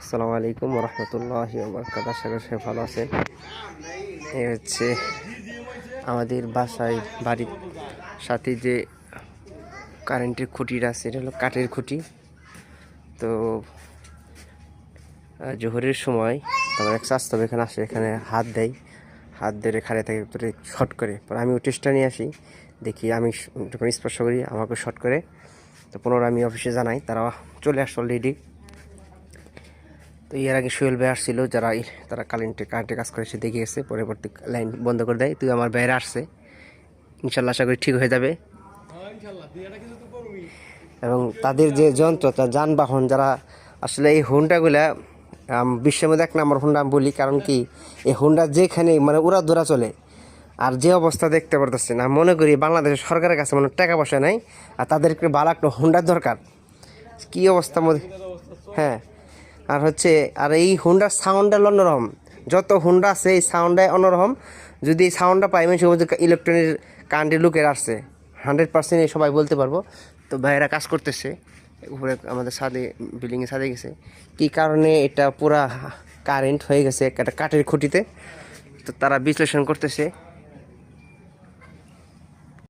আসসালামু আলাইকুম রহমতুল্লাহি ওয়া বারাকাতুহু। আশা করি সবাই ভালো আছেন। এই হচ্ছে আমাদের বাড়ির সাথে যে কারেন্টের খুঁটিটা আছে, এটা হলো কাঠের খুঁটি। তো জোহরের সময় তোমার এক স্বাস্থ্য এখানে আসে, এখানে হাত দেয়, হাত ধরে খাড়ে থাকে তোরে শর্ট করে। পরে আমি টেস্টটা নিয়ে আসি, দেখি আমি যখন স্পর্শ করি আমাকে শর্ট করে। তো পুনরায় আমি অফিসে জানাই, তারা চলে আসলো অলরেডি। তো এর আগে সোহেল ভাই আসছিল, তারা কারেন্টে কাজ করে, সে দেখে গেছে, পরবর্তী লাইন বন্ধ করে দেয়। তুই আমার বাইরে আসছে, ইনশাল্লাহ আশা করি ঠিক হয়ে যাবে। এবং তাদের যে যন্ত্র, তার যানবাহন, যারা আসলে এই হুন্ডাগুলা বিশ্বের মধ্যে 1 নম্বর হুন্ডা আমি বলি। কারণ কি, এই হুন্ডা যেখানে মানে উড়া ধরা চলে, আর যে অবস্থা দেখতে পারতেছে না, মনে করি বাংলাদেশের সরকারের কাছে মানে টাকা পয়সা নাই, আর তাদেরকে ভালো একটা হুন্ডার দরকার। কী অবস্থার মধ্যে, হ্যাঁ। আর হচ্ছে, আর এই হুন্ডার সাউন্ডটা অন্যরকম। যত হুন্ডা আছে এই সাউন্ডটাই অন্যরকম। যদি এই সাউন্ডটা পাই, মানে সে ইলেকট্রনিক কারেন্টের লুকের আসছে 100% সবাই বলতে পারবো। তো ভাইয়েরা কাজ করতেছে উপরে, আমাদের ছাদে, বিল্ডিংয়ে ছাদে গেছে। কী কারণে এটা পুরা কারেন্ট হয়ে গেছে একটা কাঠের খুঁটিতে, তো তারা বিশ্লেষণ করতেছে।